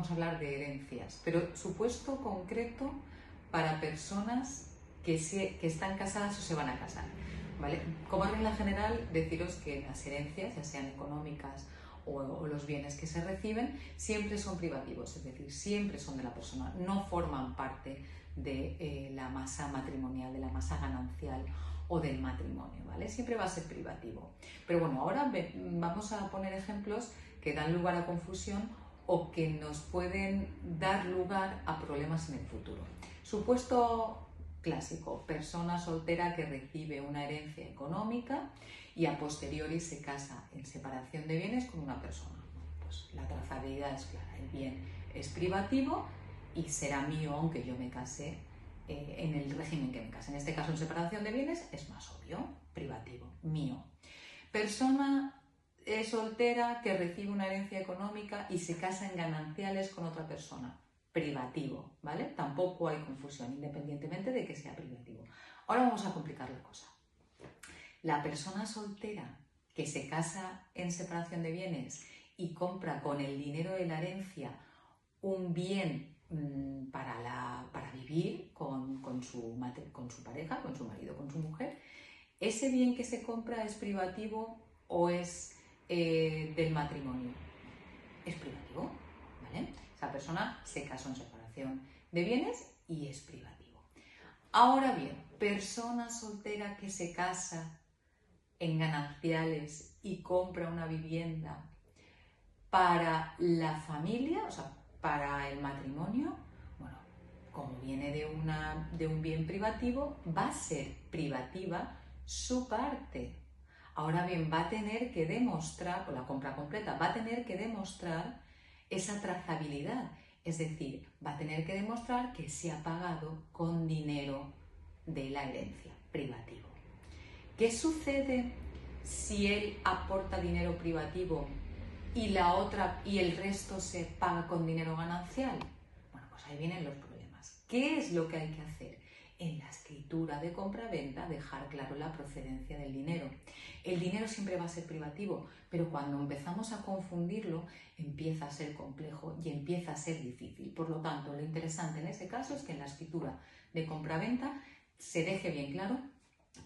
vamos a hablar de herencias, pero supuesto concreto para personas que están casadas o se van a casar, ¿vale? Como regla general, deciros que las herencias, ya sean económicas o los bienes que se reciben, siempre son privativos, es decir, siempre son de la persona, no forman parte de la masa matrimonial, de la masa ganancial o del matrimonio, ¿vale? Siempre va a ser privativo. Pero bueno, ahora vamos a poner ejemplos que dan lugar a confusión o que nos pueden dar lugar a problemas en el futuro. Supuesto clásico, persona soltera que recibe una herencia económica y a posteriori se casa en separación de bienes con una persona. Pues la trazabilidad es clara, el bien es privativo y será mío aunque yo me case en el régimen que me case. En este caso, en separación de bienes es más obvio, privativo, mío. Persona soltera que recibe una herencia económica y se casa en gananciales con otra persona, privativo, ¿vale? Tampoco hay confusión, independientemente de que sea privativo. Ahora vamos a complicar la cosa. La persona soltera que se casa en separación de bienes y compra con el dinero de la herencia un bien para vivir con su pareja, con su marido, con su mujer, ¿ese bien que se compra es privativo o es del matrimonio? Es privativo, ¿vale? Esa persona se casó en separación de bienes y es privativo. Ahora bien, persona soltera que se casa en gananciales y compra una vivienda para la familia, o sea, para el matrimonio, bueno, como viene de un bien privativo, va a ser privativa su parte. Ahora bien, va a tener que demostrar, o la compra completa, va a tener que demostrar esa trazabilidad, es decir, va a tener que demostrar que se ha pagado con dinero de la herencia, privativo. ¿Qué sucede si él aporta dinero privativo y el resto se paga con dinero ganancial? Bueno, pues ahí vienen los problemas. ¿Qué es lo que hay que hacer? En la escritura de compra-venta dejar claro la procedencia del dinero. El dinero siempre va a ser privativo, pero cuando empezamos a confundirlo empieza a ser complejo y empieza a ser difícil. Por lo tanto, lo interesante en ese caso es que en la escritura de compra-venta se deje bien claro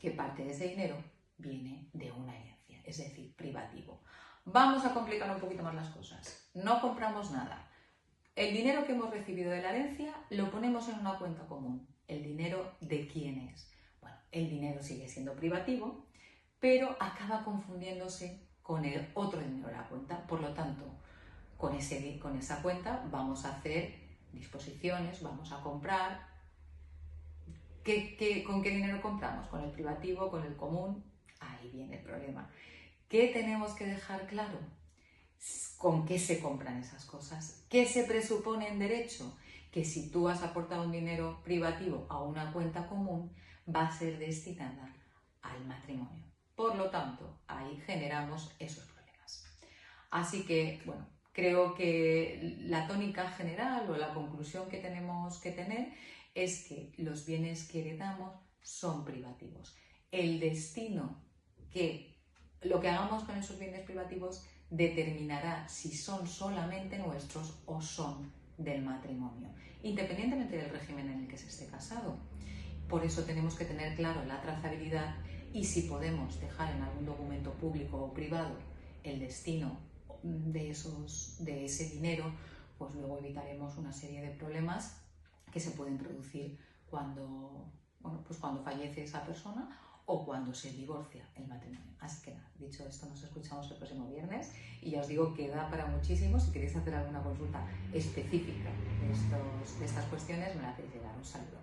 que parte de ese dinero viene de una herencia, es decir, privativo. Vamos a complicar un poquito más las cosas. No compramos nada. El dinero que hemos recibido de la herencia lo ponemos en una cuenta común. ¿El dinero de quién es? Bueno, el dinero sigue siendo privativo, pero acaba confundiéndose con el otro dinero de la cuenta. Por lo tanto, con esa cuenta vamos a hacer disposiciones, vamos a comprar. ¿Con qué dinero compramos? ¿Con el privativo? ¿Con el común? Ahí viene el problema. ¿Qué tenemos que dejar claro? ¿Con qué se compran esas cosas? ¿Qué se presupone en derecho? Que si tú has aportado un dinero privativo a una cuenta común, va a ser destinada al matrimonio. Por lo tanto, ahí generamos esos problemas. Así que, bueno, creo que la tónica general o la conclusión que tenemos que tener es que los bienes que heredamos son privativos. El destino lo que hagamos con esos bienes privativos determinará si son solamente nuestros o son del matrimonio, independientemente del régimen en el que se esté casado. Por eso tenemos que tener claro la trazabilidad y si podemos dejar en algún documento público o privado el destino de ese dinero, pues luego evitaremos una serie de problemas que se pueden producir cuando fallece esa persona o cuando se divorcia el matrimonio. Así que nada, dicho esto, nos escuchamos el próximo viernes y ya os digo que da para muchísimo. Si queréis hacer alguna consulta específica de estas cuestiones, me la hacéis llegar. Un saludo.